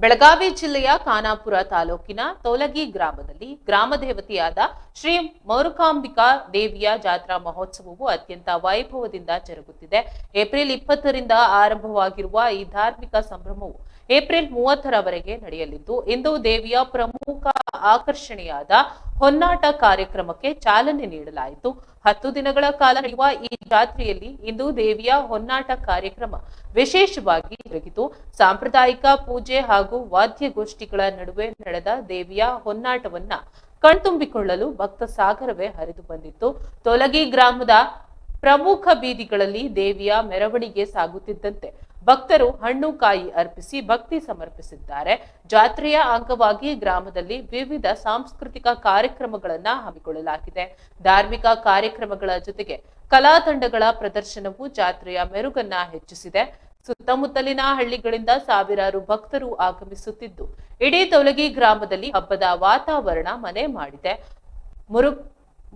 ಬೆಳಗಾವಿ ಜಿಲ್ಲೆಯ ಖಾನಾಪುರ ತಾಲೂಕಿನ ತೋಲಗಿ ಗ್ರಾಮದಲ್ಲಿ ಗ್ರಾಮ ದೇವತೆಯಾದ ಶ್ರೀ ಮರುಕಾಂಬಿಕಾ ದೇವಿಯ ಜಾತ್ರಾ ಮಹೋತ್ಸವವು ಅತ್ಯಂತ ವೈಭವದಿಂದ ಜರುಗುತ್ತಿದೆ. ಏಪ್ರಿಲ್ 20ರಿಂದ ಆರಂಭವಾಗಿರುವ ಈ ಧಾರ್ಮಿಕ ಸಂಭ್ರಮವು ಏಪ್ರಿಲ್ 30ರವರೆಗೆ ನಡೆಯಲಿದ್ದು, ಇಂದು ದೇವಿಯ ಪ್ರಮುಖ ಆಕರ್ಷಣೆಯಾದ ಹೊನ್ನಾಟ ಕಾರ್ಯಕ್ರಮಕ್ಕೆ ಚಾಲನೆ ನೀಡಲಾಯಿತು. 10 ದಿನಗಳ ಕಾಲ ನಡೆಯುವ ಈ ಜಾತ್ರೆಯಲ್ಲಿ ಇಂದು ದೇವಿಯ ಹೊನ್ನಾಟ ಕಾರ್ಯಕ್ರಮ ವಿಶೇಷವಾಗಿ ಜರುಗಿತು. ಸಾಂಪ್ರದಾಯಿಕ ಪೂಜೆ ಹಾಗೂ ವಾದ್ಯಗೋಷ್ಠಿಗಳ ನಡುವೆ ನಡೆದ ದೇವಿಯ ಹೊನ್ನಾಟವನ್ನ ಕಣ್ತುಂಬಿಕೊಳ್ಳಲು ಭಕ್ತ ಸಾಗರವೇ ಹರಿದು ಬಂದಿತ್ತು. ತೋಲಗಿ ಗ್ರಾಮದ ಪ್ರಮುಖ ಬೀದಿಗಳಲ್ಲಿ ದೇವಿಯ ಮೆರವಣಿಗೆ ಸಾಗುತ್ತಿದ್ದಂತೆ ಭಕ್ತರು ಹಣ್ಣು ಕಾಯಿ ಅರ್ಪಿಸಿ ಭಕ್ತಿ ಸಮರ್ಪಿಸಿದ್ದಾರೆ. ಜಾತ್ರೆಯ ಅಂಗವಾಗಿ ಗ್ರಾಮದಲ್ಲಿ ವಿವಿಧ ಸಾಂಸ್ಕೃತಿಕ ಕಾರ್ಯಕ್ರಮಗಳನ್ನ ಹಮ್ಮಿಕೊಳ್ಳಲಾಗಿದೆ. ಧಾರ್ಮಿಕ ಕಾರ್ಯಕ್ರಮಗಳ ಜೊತೆಗೆ ಕಲಾ ತಂಡಗಳ ಪ್ರದರ್ಶನವು ಜಾತ್ರೆಯ ಮೆರುಗನ್ನ ಹೆಚ್ಚಿಸಿದೆ. ಸುತ್ತಮುತ್ತಲಿನ ಹಳ್ಳಿಗಳಿಂದ ಸಾವಿರಾರು ಭಕ್ತರು ಆಗಮಿಸುತ್ತಿದ್ದು, ಇಡೀ ತೋಲಗಿ ಗ್ರಾಮದಲ್ಲಿ ಹಬ್ಬದ ವಾತಾವರಣ ಮನೆ ಮಾಡಿದೆ.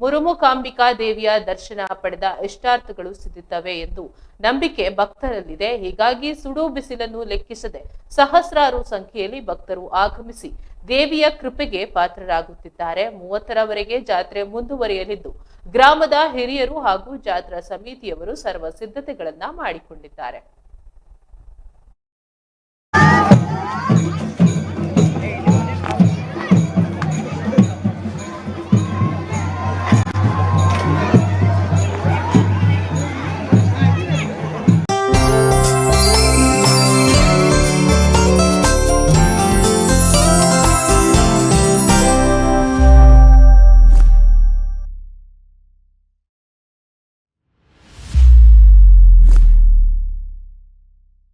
ಮುರುಮುಕಾಂಬಿಕಾ ದೇವಿಯ ದರ್ಶನ ಪಡೆದ ಇಷ್ಟಾರ್ಥಗಳು ಸಿದ್ಧಿಸುತ್ತವೆ ಎಂದು ನಂಬಿಕೆ ಭಕ್ತರಲ್ಲಿದೆ. ಹೀಗಾಗಿ ಸುಡು ಬಿಸಿಲನ್ನು ಲೆಕ್ಕಿಸದೆ ಸಹಸ್ರಾರು ಸಂಖ್ಯೆಯಲ್ಲಿ ಭಕ್ತರು ಆಗಮಿಸಿ ದೇವಿಯ ಕೃಪೆಗೆ ಪಾತ್ರರಾಗುತ್ತಿದ್ದಾರೆ. 30ರವರೆಗೆ ಜಾತ್ರೆ ಮುಂದುವರಿಯಲಿದ್ದು, ಗ್ರಾಮದ ಹಿರಿಯರು ಹಾಗೂ ಜಾತ್ರಾ ಸಮಿತಿಯವರು ಸರ್ವ ಸಿದ್ಧತೆಗಳನ್ನ ಮಾಡಿಕೊಂಡಿದ್ದಾರೆ.